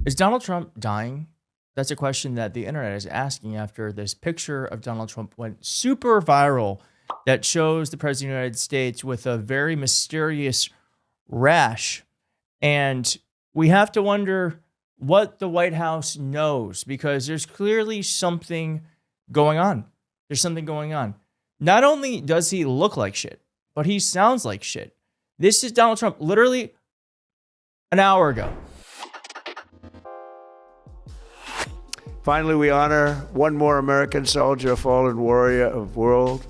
Is Donald Trump dying? That's a question that the internet is asking after this picture of Donald Trump went super viral that shows the President of the United States with a very mysterious rash. And we have to wonder what the White House knows because there's clearly something going on. There's something going on. Not only does he look like shit, but he sounds like shit. This is Donald Trump literally an hour ago. Finally, we honor one more American soldier, a fallen warrior of world,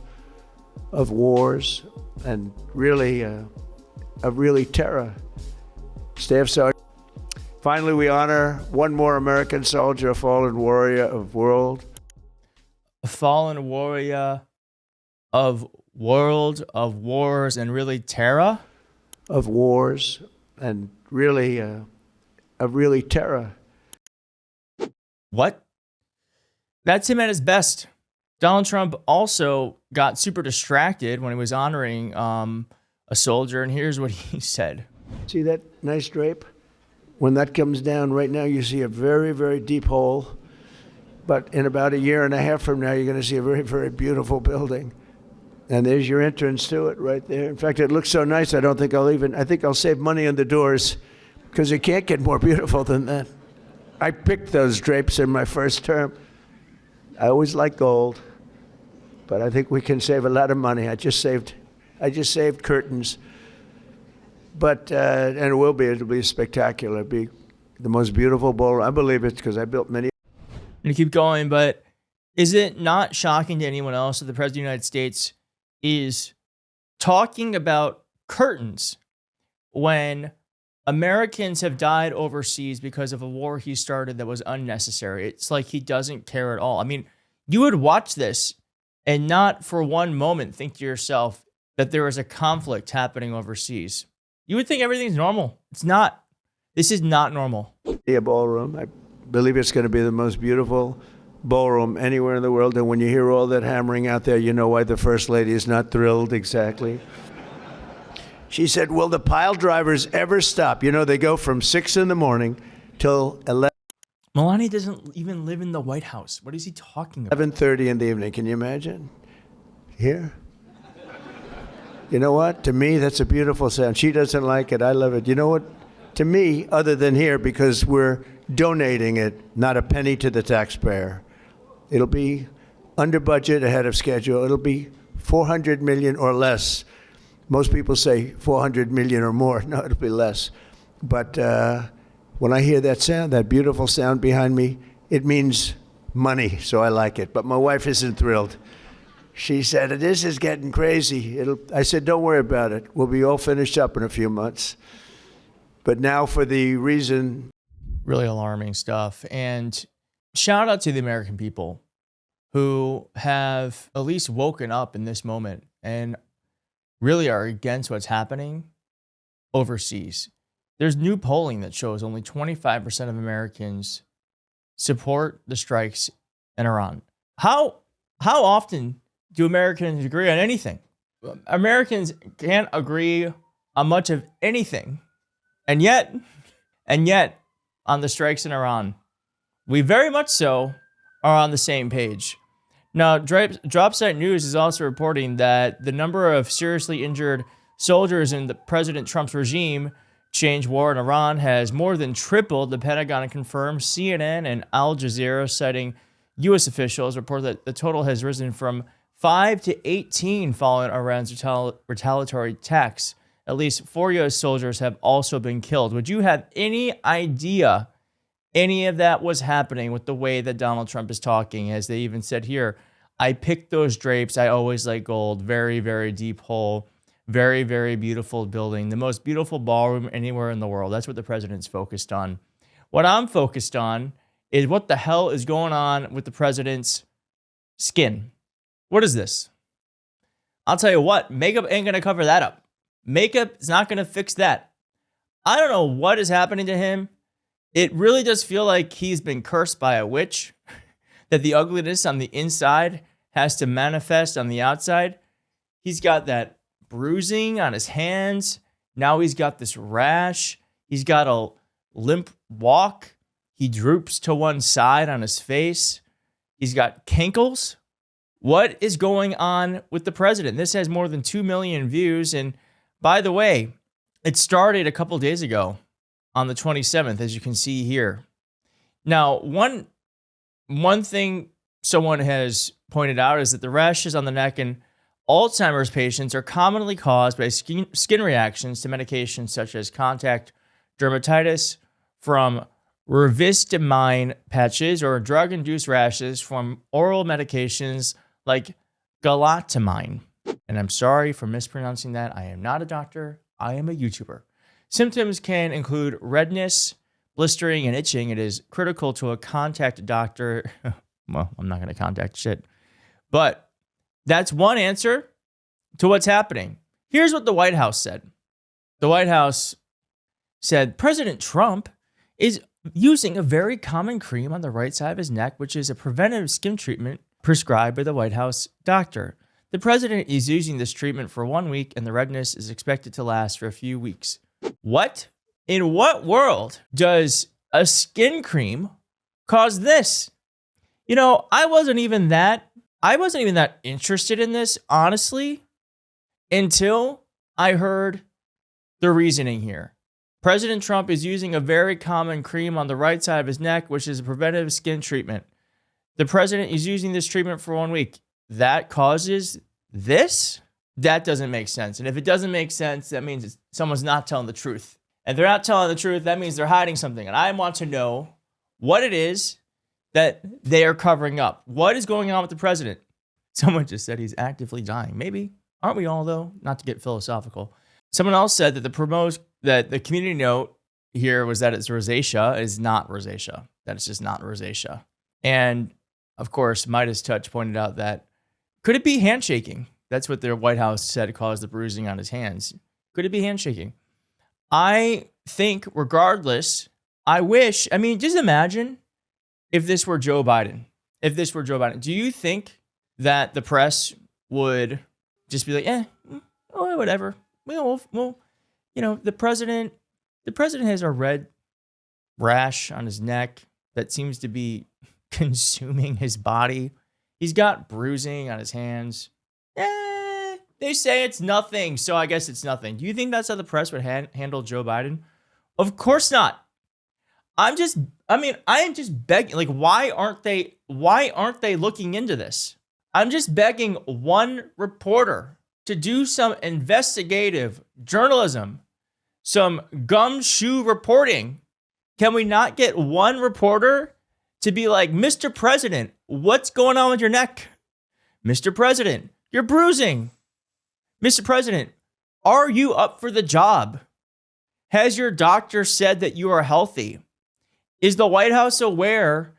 of wars, and really, terror. Staff Sergeant. Finally, we honor one more American soldier, a fallen warrior of world. A fallen warrior of world, of wars, and really terror? Of wars, and really, terror. What? That's him at his best. Donald Trump also got super distracted when he was honoring a soldier, and here's what he said. See that nice drape? When that comes down right now, you see a very, very deep hole. But in about a year and a half from now, you're going to see a very, very beautiful building. And there's your entrance to it right there. In fact, it looks so nice, I think I'll save money on the doors because it can't get more beautiful than that. I picked those drapes in my first term. I always like gold, but I think we can save a lot of money. I just saved curtains. But, and it'll be spectacular. It'll be the most beautiful ballroom. I believe it because I built many. I'm going to keep going, but is it not shocking to anyone else that the President of the United States is talking about curtains when Americans have died overseas because of a war he started that was unnecessary? It's like he doesn't care at all. I mean, you would watch this and not for one moment think to yourself that there is a conflict happening overseas. You would think everything's normal. It's not. This is not normal. A ballroom. I believe it's going to be the most beautiful ballroom anywhere in the world. And when you hear all that hammering out there, you know why the First Lady is not thrilled exactly. She said, will the pile drivers ever stop? You know, they go from 6 in the morning till 11. Melania doesn't even live in the White House. What is he talking about? 11:30 in the evening. Can you imagine? Here? You know what? To me, that's a beautiful sound. She doesn't like it. I love it. You know what? To me, other than here, because we're donating it, not a penny to the taxpayer. It'll be under budget, ahead of schedule. It'll be $400 million or less. Most people say 400 million or more. No, it'll be less. But when I hear that sound, that beautiful sound behind me, it means money, so I like it. But my wife isn't thrilled. She said, this is getting crazy. I said, don't worry about it. We'll be all finished up in a few months. But now for the reason. Really alarming stuff. And shout out to the American people who have at least woken up in this moment and really are against what's happening overseas. There's new polling that shows only 25% of Americans support the strikes in Iran. How often do Americans agree on anything? Americans can't agree on much of anything. And yet, on the strikes in Iran, we very much so are on the same page. Now, Dropsite News is also reporting that the number of seriously injured soldiers in the President Trump's regime change war in Iran has more than tripled. The Pentagon confirmed. CNN and Al Jazeera, citing U.S. officials, report that the total has risen from 5 to 18 following Iran's retaliatory attacks. At least 4 U.S. soldiers have also been killed. Would you have any idea any of that was happening with the way that Donald Trump is talking? As they even said here, I picked those drapes. I always like gold. Very, very deep hole. Very, very beautiful building. The most beautiful ballroom anywhere in the world. That's what the president's focused on. What I'm focused on is what the hell is going on with the president's skin. What is this? I'll tell you what, makeup ain't going to cover that up. Makeup is not going to fix that. I don't know what is happening to him. It really does feel like he's been cursed by a witch, that the ugliness on the inside has to manifest on the outside. He's got that bruising on his hands. Now he's got this rash. He's got a limp walk. He droops to one side on his face. He's got cankles. What is going on with the president? This has more than 2 million views. And by the way, it started a couple days ago on the 27th, as you can see here. Now, one thing someone has pointed out is that the rashes on the neck in Alzheimer's patients are commonly caused by skin reactions to medications such as contact dermatitis from rivastigmine patches or drug-induced rashes from oral medications like galantamine. And I'm sorry for mispronouncing that. I am not a doctor. I am a YouTuber. Symptoms can include redness, blistering, and itching. It is critical to contact a doctor. Well, I'm not going to contact shit. But that's one answer to what's happening. Here's what the White House said. The White House said President Trump is using a very common cream on the right side of his neck, which is a preventive skin treatment prescribed by the White House doctor. The president is using this treatment for 1 week, and the redness is expected to last for a few weeks. What? In what world does a skin cream cause this? You know, I wasn't even that interested in this, honestly, until I heard the reasoning here. President Trump is using a very common cream on the right side of his neck, which is a preventive skin treatment. The president is using this treatment for 1 week. That causes this? That doesn't make sense. And if it doesn't make sense, that means someone's not telling the truth. And if they're not telling the truth, that means they're hiding something. And I want to know what it is that they are covering up. What is going on with the president? Someone just said he's actively dying. Maybe. Aren't we all, though? Not to get philosophical. Someone else said that the community note here was that it's rosacea. It is not rosacea. That it's just not rosacea. And, of course, Midas Touch pointed out that could it be handshaking? That's what the White House said caused the bruising on his hands. Could it be handshaking? I think regardless, just imagine if this were Joe Biden. Do you think that the press would just be like, whatever. The president has a red rash on his neck that seems to be consuming his body. He's got bruising on his hands. They say it's nothing, so I guess it's nothing. Do you think that's how the press would handle Joe Biden? Of course not. I am just begging. Like, why aren't they looking into this? I'm just begging one reporter to do some investigative journalism, some gumshoe reporting. Can we not get one reporter to be like, Mr. President, what's going on with your neck? Mr. President, you're bruising. Mr. President, are you up for the job? Has your doctor said that you are healthy? Is the White House aware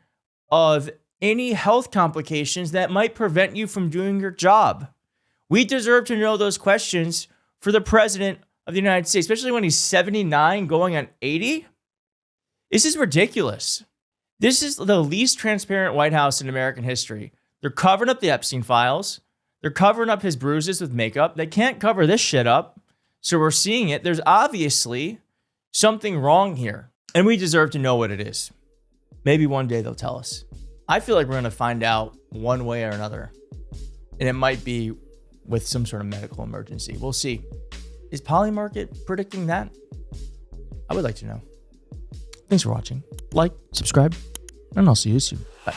of any health complications that might prevent you from doing your job? We deserve to know those questions for the president of the United States, especially when he's 79 going on 80. This is ridiculous. This is the least transparent White House in American history. They're covering up the Epstein files. They're covering up his bruises with makeup. They can't cover this shit up. So we're seeing it. There's obviously something wrong here. And we deserve to know what it is. Maybe one day they'll tell us. I feel like we're going to find out one way or another. And it might be with some sort of medical emergency. We'll see. Is Polymarket predicting that? I would like to know. Thanks for watching. Like, subscribe, and I'll see you soon. Bye.